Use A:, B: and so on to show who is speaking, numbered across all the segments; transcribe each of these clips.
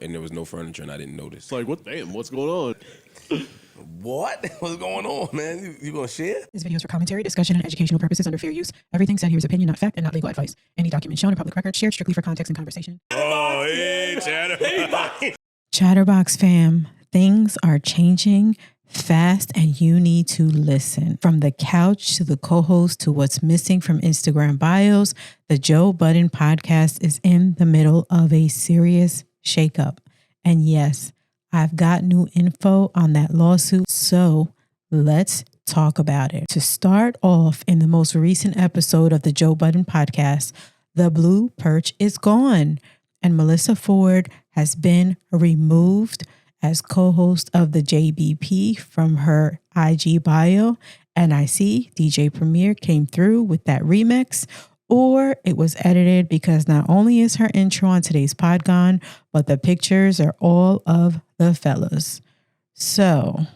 A: And there was no furniture, and I didn't notice.
B: It's like, what's going on?
A: What? What's going on, man? You gonna share?
C: This video is for commentary, discussion, and educational purposes under fair use. Everything said here is opinion, not fact, and not legal advice. Any document shown in public record shared strictly for context and conversation.
A: Oh, hey, Chatterboxx.
C: Chatterboxx fam, things are changing fast and you need to listen. From the couch to the co-host to what's missing from Instagram bios, the Joe Budden Podcast is in the middle of a serious shakeup. And yes, I've got new info on that lawsuit, so let's talk about it. To start off, in the most recent episode of the Joe Budden Podcast, the blue perch is gone, and Melyssa Ford has been removed as co-host of the JBP from her IG bio. And I see DJ Premier came through with that remix, or it was edited, because not only is her intro on today's pod gone, but the pictures are all of the fellas. So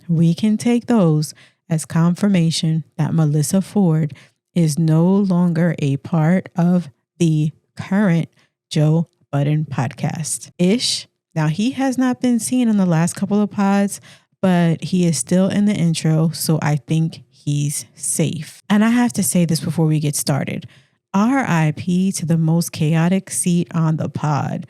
C: we can take those as confirmation that Melyssa Ford is no longer a part of the current Joe Budden Podcast. Ish. Now, he has not been seen in the last couple of pods, but he is still in the intro, so I think he's safe. And I have to say this before we get started. RIP to the most chaotic seat on the pod.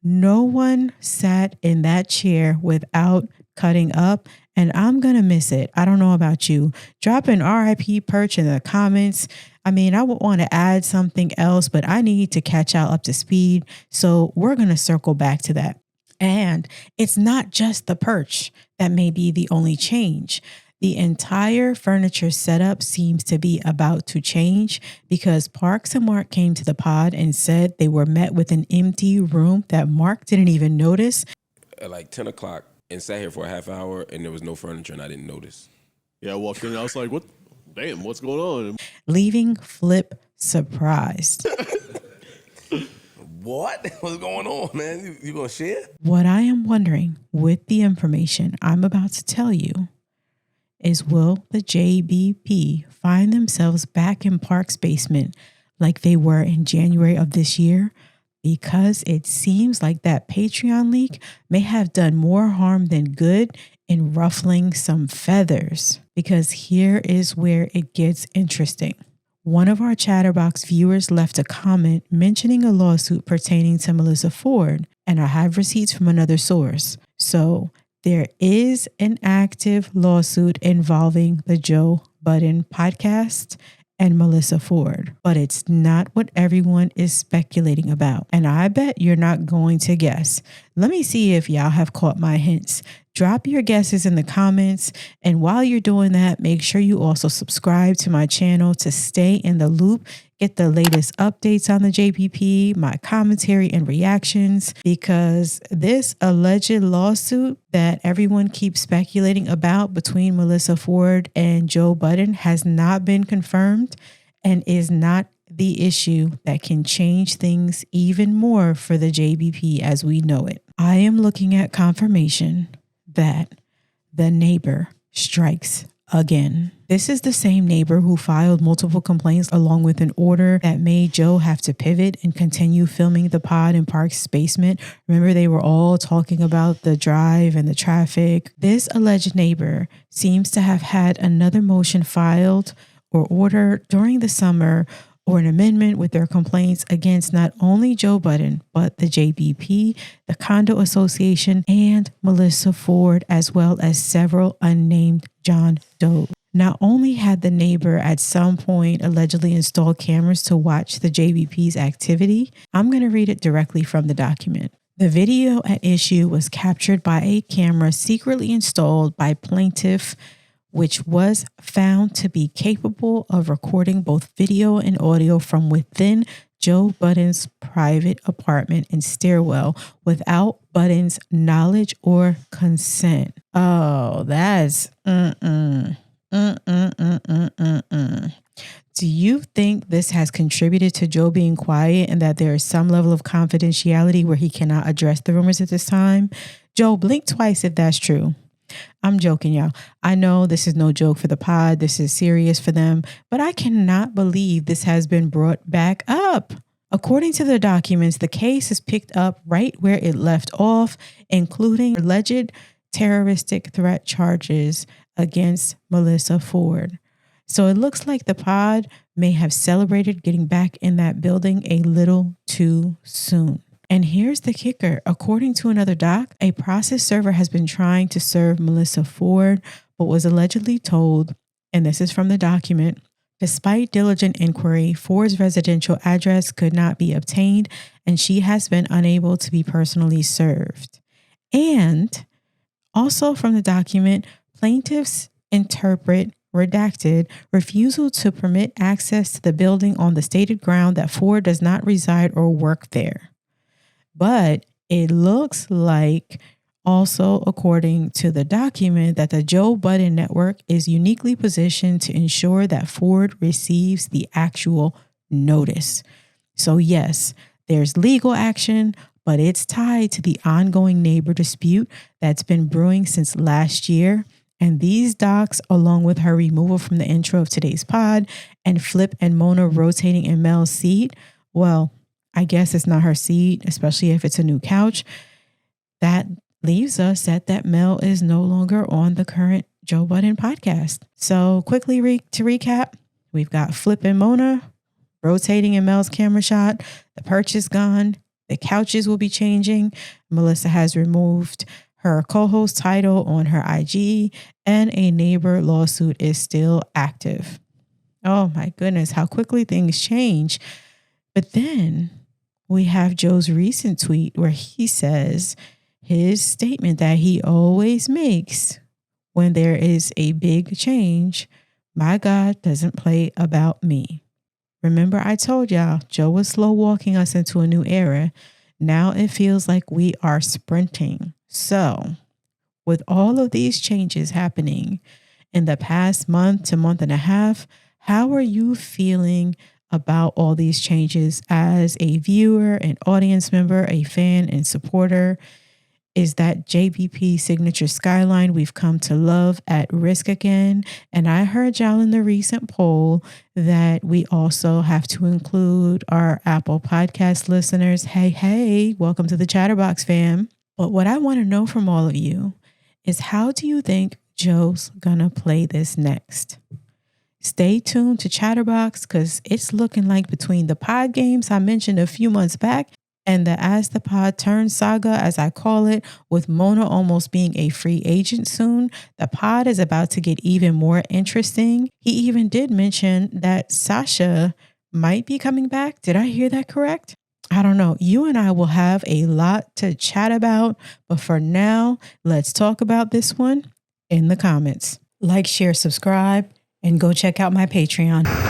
C: No one sat in that chair without cutting up, and I'm going to miss it. I don't know about you. Drop an RIP perch in the comments. I mean, I would want to add something else, but I need to catch y'all up to speed. So we're going to circle back to that. And it's not just the perch that may be the only change. The entire furniture setup seems to be about to change, because Parks and Mark came to the pod and said they were met with an empty room that Mark didn't even notice.
A: At like 10 o'clock and sat here for a half hour, and there was no furniture, and I didn't notice.
B: Yeah, I walked in and I was like, what's going on?
C: Leaving Flip surprised.
A: What? What's going on, man? You gonna share?
C: What I am wondering with the information I'm about to tell you is, will the JBP find themselves back in Park's basement like they were in January of this year? Because it seems like that Patreon leak may have done more harm than good in ruffling some feathers. Because here is where it gets interesting. One of our Chatterboxx viewers left a comment mentioning a lawsuit pertaining to Melyssa Ford, and I have receipts from another source. So there is an active lawsuit involving the Joe Budden Podcast and Melyssa Ford, but it's not what everyone is speculating about. And I bet you're not going to guess. Let me see if y'all have caught my hints. Drop your guesses in the comments. And while you're doing that, make sure you also subscribe to my channel to stay in the loop, get the latest updates on the JPP, my commentary and reactions, because this alleged lawsuit that everyone keeps speculating about between Melyssa Ford and Joe Budden has not been confirmed and is not the issue that can change things even more for the JBP as we know it. I am looking at confirmation that the neighbor strikes again. This is the same neighbor who filed multiple complaints along with an order that made Joe have to pivot and continue filming the pod in Park's basement. Remember, they were all talking about the drive and the traffic. This alleged neighbor seems to have had another motion filed or order during the summer, or an amendment with their complaints against not only Joe Budden, but the JBP, the Condo Association, and Melyssa Ford, as well as several unnamed John Doe. Not only had the neighbor at some point allegedly installed cameras to watch the JBP's activity, I'm going to read it directly from the document. The video at issue was captured by a camera secretly installed by plaintiff, which was found to be capable of recording both video and audio from within Joe Budden's private apartment and stairwell without Budden's knowledge or consent. Oh, that's Do you think this has contributed to Joe being quiet and that there is some level of confidentiality where he cannot address the rumors at this time? Joe, blink twice if that's true. I'm joking, y'all. I know this is no joke for the pod. This is serious for them, but I cannot believe this has been brought back up. According to the documents, the case is picked up right where it left off, including alleged terroristic threat charges against Melyssa Ford. So it looks like the pod may have celebrated getting back in that building a little too soon. And here's the kicker. According to another doc, a process server has been trying to serve Melyssa Ford, but was allegedly told, and this is from the document, despite diligent inquiry, Ford's residential address could not be obtained, and she has been unable to be personally served. And also from the document, plaintiffs interpret redacted refusal to permit access to the building on the stated ground that Ford does not reside or work there. But it looks like also, according to the document, that the Joe Budden network is uniquely positioned to ensure that Ford receives the actual notice. So yes, there's legal action, but it's tied to the ongoing neighbor dispute that's been brewing since last year. And these docs, along with her removal from the intro of today's pod and Flip and Mona rotating in Mel's seat, well, I guess it's not her seat, especially if it's a new couch, that leaves us that Mel is no longer on the current Joe Budden podcast. So quickly to recap, we've got Flip and Mona rotating in Mel's camera shot. The perch is gone. The couches will be changing. Melyssa has removed her co-host title on her IG, and a neighbor lawsuit is still active. Oh my goodness, how quickly things change. But then we have Joe's recent tweet where he says his statement that he always makes when there is a big change: my God doesn't play about me. Remember, I told y'all Joe was slow walking us into a new era. Now it feels like we are sprinting. So with all of these changes happening in the past month to month and a half, how are you feeling about all these changes as a viewer, an audience member, a fan, and supporter? Is that JBP signature skyline we've come to love at risk again? And I heard y'all in the recent poll that we also have to include our Apple Podcast listeners. Hey, welcome to the Chatterboxx fam. But what I want to know from all of you is, how do you think Joe's gonna play this next? Stay tuned to Chatterboxx, because it's looking like between the pod games I mentioned a few months back and the As the Pod Turns saga, as I call it, with Mona almost being a free agent soon, the pod is about to get even more interesting. He even did mention that Sasha might be coming back. Did I hear that correct? I don't know. You and I will have a lot to chat about, but for now, let's talk about this one in the comments. Like, share, subscribe, and go check out my Patreon.